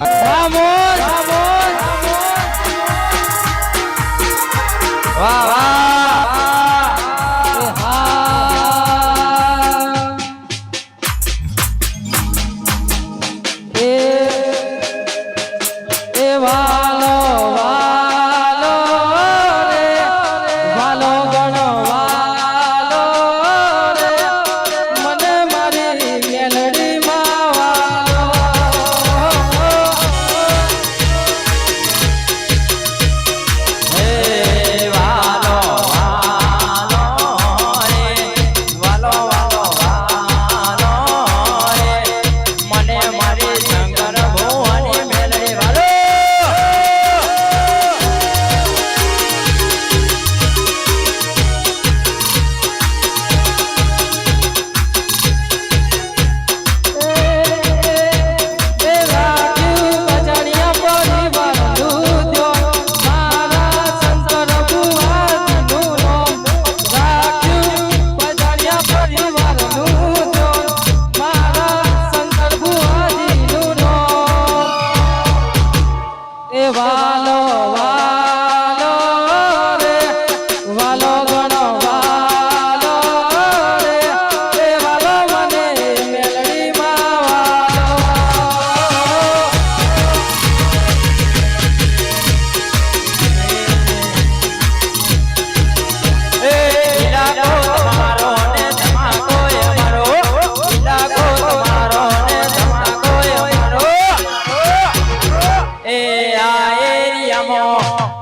વાહ વાહ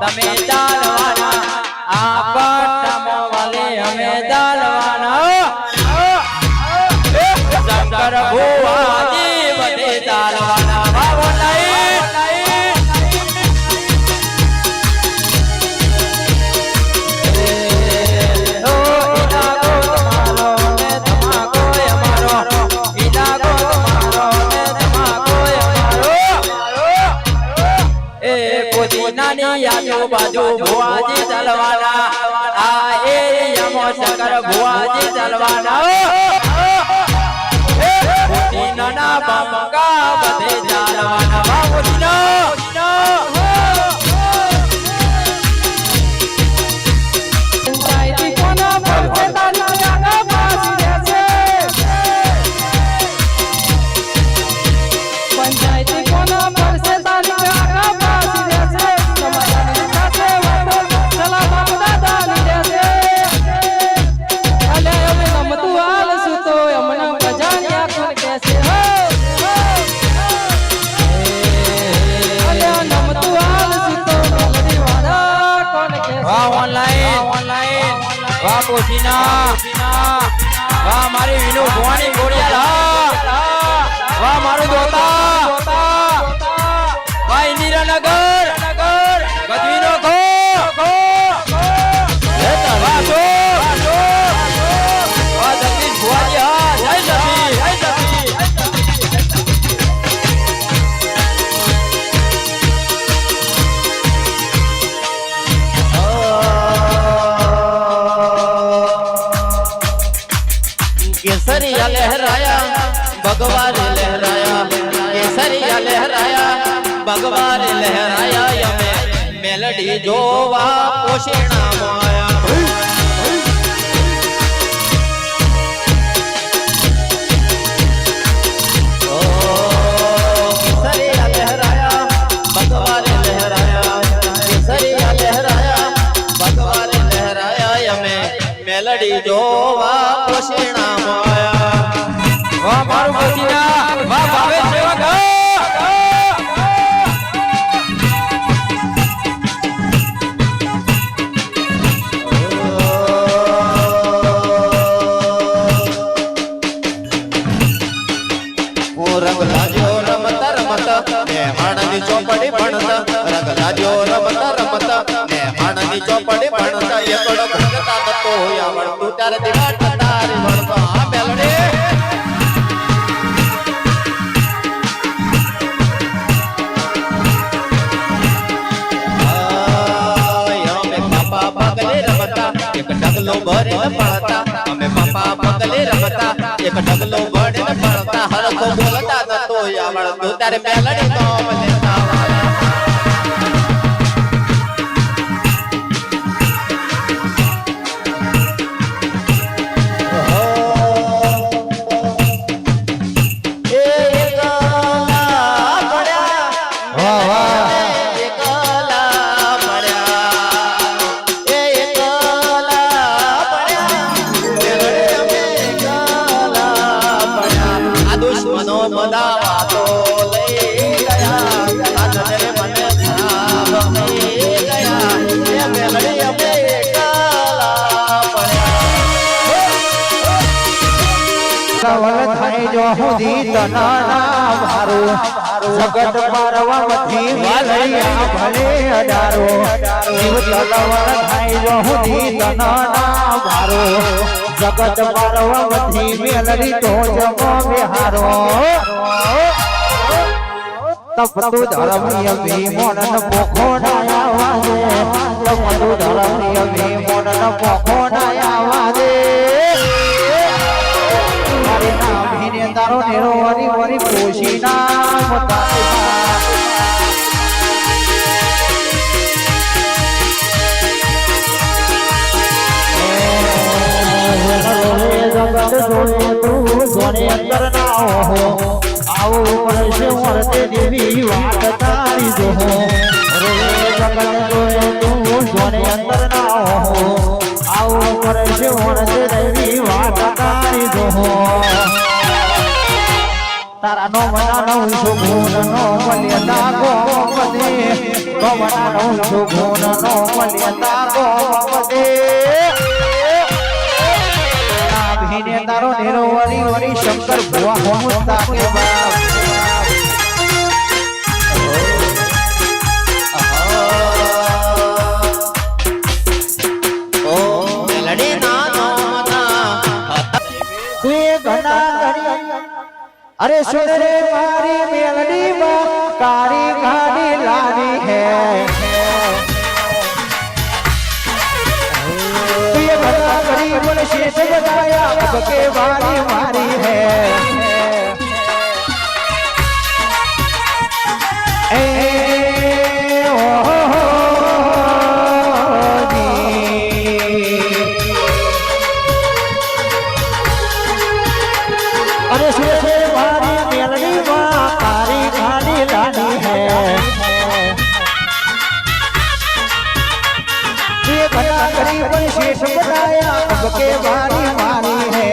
તમે ચાલવાના આ પટ્ટામાં વાલે અમે ચાલવાના શંકર ભુવાજી બધે ચાલવાના બાબો આજુબાજુ ભુવાજી ચાલવાના આ એરિયામાં શંકર ભુવાજી ચાલવાના નાના બાબા બધે ચાલવાના વાહ મારી વિનુ ભવાની ગોળિયા વાહ મારું દોતા વાહ ઇન્દિરાનગર ગજવીનો ગો વાહ જગદીશ ભુવાજી હા જય જગદીશ केसरिया लहराया भगवान लहराया केसरिया लहराया भगवान लहराया यमे मेलडी जोवा पोषणा माया ओ केसरिया लहराया भगवान लहराया केसरिया लहराया भगवान लहराया यमे मेलडी जोवा पोषणा वाह मारू बसिया वाह भावे सेवक ओ रंग लाजो रमता रमता मेहमाननी चौपड़ी भणता रंग लाजो रमता रमता मेहमाननी चौपड़ी भणता एकड़ो भगता दत्तो होया वळतू त्यार दिवाट तारी वळतो आ मेलडे एक डगलो भरे न पड़ता हमें पापा पगले रमता एक डगलो भरे न पड़ता हर को बोलता न तो આવડતું ત્યારે મેલડી નોમ લેતા જો સુધી તનાના મારું જગત પરવમથી વાલૈયા ભલે અડારો જીવ તલવર થાય જો સુધી તનાના મારું જગત પરવમથી મેલડી તો જમો વિહારો તપતુ ધર્મીય ભીમોન પોખો ડાયા વાજે તપતુ ધર્મીય ભીમોન પોખો ડાયા વાજે તારો નેરો વરી વરી પોશી નામ અંદર ના હો આવું પડશે વર્તે દેવી વાત તારી જો જગત જોયે તું સોને અંદર ના હો આવું પડશે વર્તે દેવી વાત તારી જો તારા નો મના નો સુગુણ નો મલ્યતા ગોપદે ગોમના નો સુગુણ નો મલ્યતા ગોપદે ભીને તારો નેરો વરી વરી શંકર ભુવા હોમતા કે બાપ ઓ મેલડી ના નોમના તે ઘણા ઘણી अरे सुन रे मारी मेलडी माँ कारी गाड़ी लानी है ये बता गरीब ने शेष बताया अब के बारी मारी है अरे सुन शेष बताया अब के बारी मारी है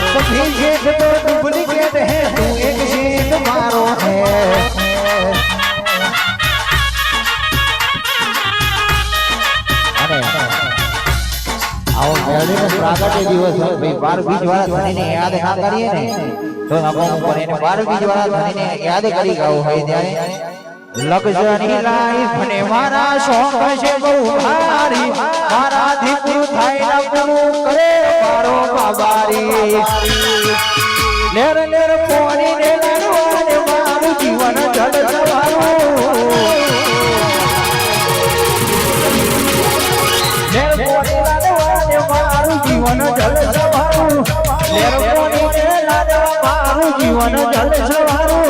सभी शेष तो डुप्लीकेट है तू एक शेष मारो है आओ मेरे प्रागट्य दिवस भाई 12 बीज वाला धनी ने याद ना करिए ने तो अपन ऊपर ने 12 बीज वाला धनी ने याद करी गाओ है त्यारे लग्जरी लाइफ ने मारा शौक છે બહુ ભારી મારાથી પૂરું થાય ના પૂરું કરે મારો બાબારી લેર લેર પોણી ને લાડવાને મારું જીવન જળ સવારું લેર પોણી લાડવાને મારું જીવન જળ સવારું લેર પોણી ને લાડવા મારું જીવન જળ સવારું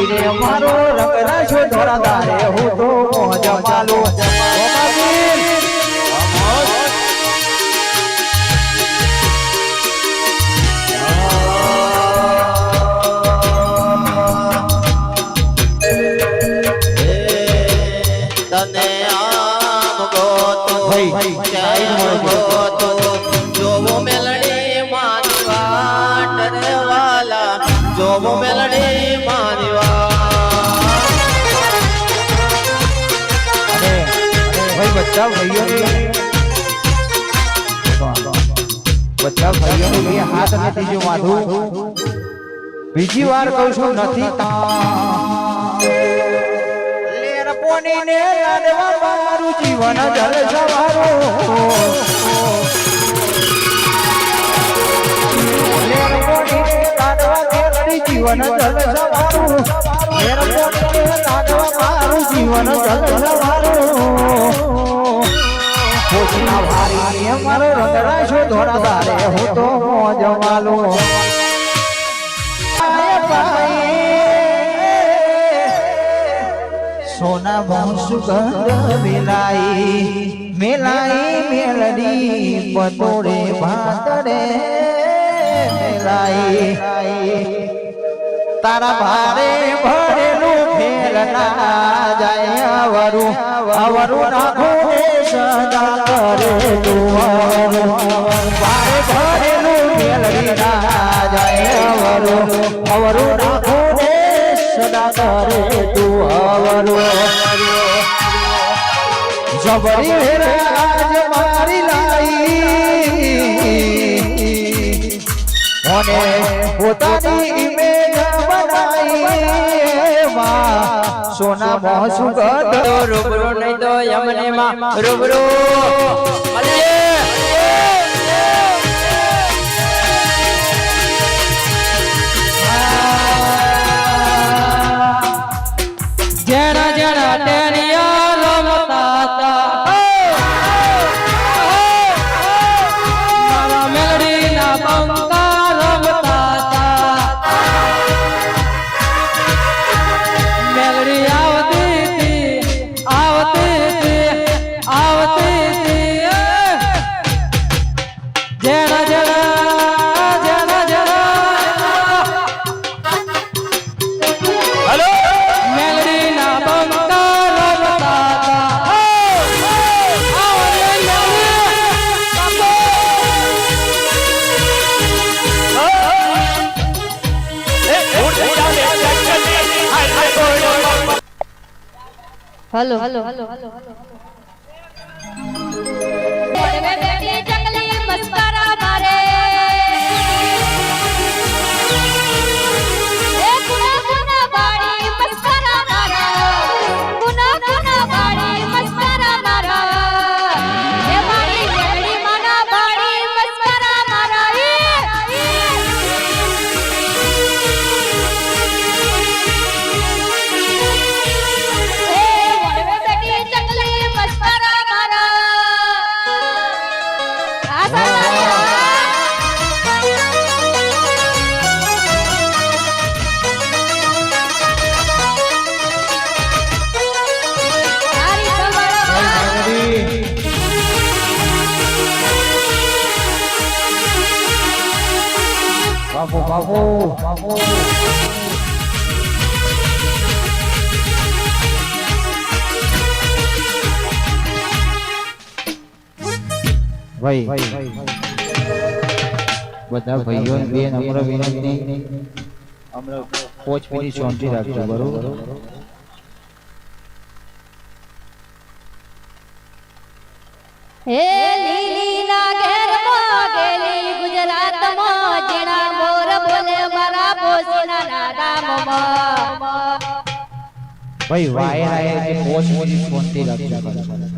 रे मारो रंगरा छो धरा दारे हो तो मोज मालो तने आम गोतो गोतो जो वो मेलडी मारी वाट रे वाला जो वो मेलडी मारी बच्चा भाइयों ने लिए हाथ में तीजो माधु बीजी वार कहूं છું નથી લેર પોની ને લાડવા મારું જીવન જલ સવારો લેર પોની ને લાડવા કેરડી જીવન જલ સવારો લેર પોની ને લાડવા મારું જીવન જલ સવારો પોચના હારી મારો રંગડા છો ધોળા તારે હું તો મોજ માલો સોના બહુ સુગંધ મિલાઈ મેલડી પતોડે ભાતડે મિલાઈ તારા ભારે ભરેલું ફેર ના જાય અવરું નાખો સદા કરે તું ભારે ભરેલું મેલડી ના જાય અવરું નાખો સદા કરે તું જબરી રાજ મારી લાઈ મને પોતાની ઇમેજ બનાઈ સોના મોહ સુગંધ રૂબરૂ નહીં તો યમને માં રૂબરૂ જરા જરા ટેરિયા રમતા મારા મેલડી ના બંકા રમતા મેલડી આવતી જરા જરા હેલો મેલડી ના બંકા રમતા हेलो हेलो हेलो बेटी जंगली मस्करा मारे ए कुना कुना बाड़ी मस्करा मारा कुना कुना बाड़ी मस्करा मारा ए बाड़ी मेरी मना बाड़ी मस्करा मारा બાપુ ભાઈ બધા ભાઈઓ બેન અમર વિનંતી અમર કોચ પેલી શાંતિ રાખજો બરોબર હે લીલી ના ઘેરમાં ગેલી ગુજરાતમાં જેના મોર બોલે મારા પોસીના નાદામમાં ભાઈ વાયર આયે કે કોચ પેલી શાંતિ રાખજો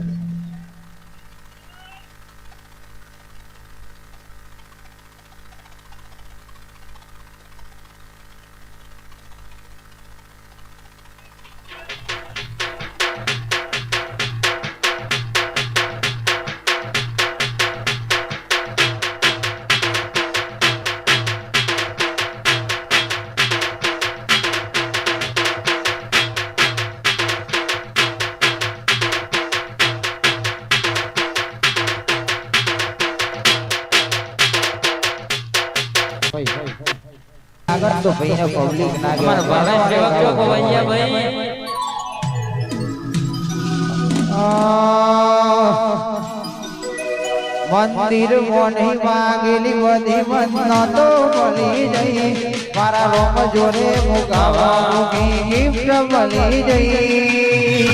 આગળ તો ભાઈને પબ્લિક ના અમાર ભાઈ સેવક લોકો વૈયા ભાઈ મંદિર મોની માંગેલી બધી મન્નો તો ભલી જઈ મારા રોમ જોડે મુગાવા મુગી ગિફ્ટ ભલી જઈ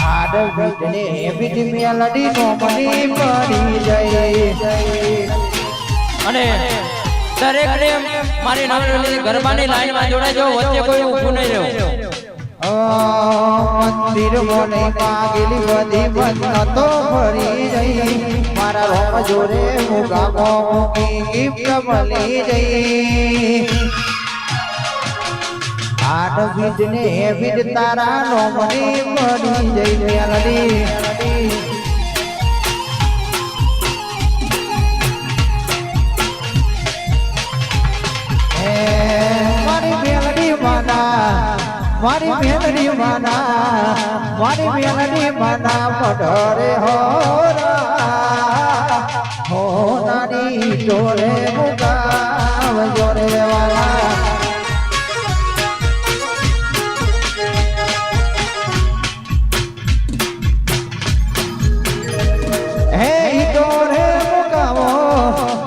આડ બીજને બીજ મેલડી નો મની પડી જઈ અને દરેક ને મારી નવરી ગરબાની લાઈન માં જોડાજો વચ્ચે કોઈ ઊભું નહીં રહેવું મંદિર મોને માંગેલી બધી મન્નો તો ભરી જઈ મારા રોમ જોડે મુગાવા મુગી ગિફ્ટ ભલી જઈ આઠ બીજને બીજ તારા નો મની પડી જઈ મેલડી મારી મેલડી માના પઢરે હો નાની જોરે મુગાવ જોરે વાલા હે જોરે મુગાવો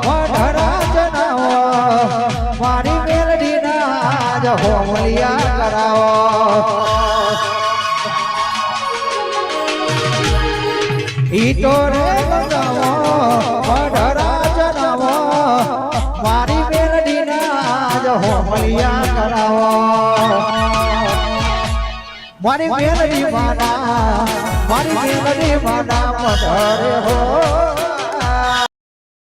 પઢરા જનાવો મારી મેલડી ના જ હોમલિયા કરાવો ઈટો રે મંગાવો પઢરા જનાવો મારી મેલડી ના જ હોમલિયા કરાવો મારી મેલડી માના પઢરે હો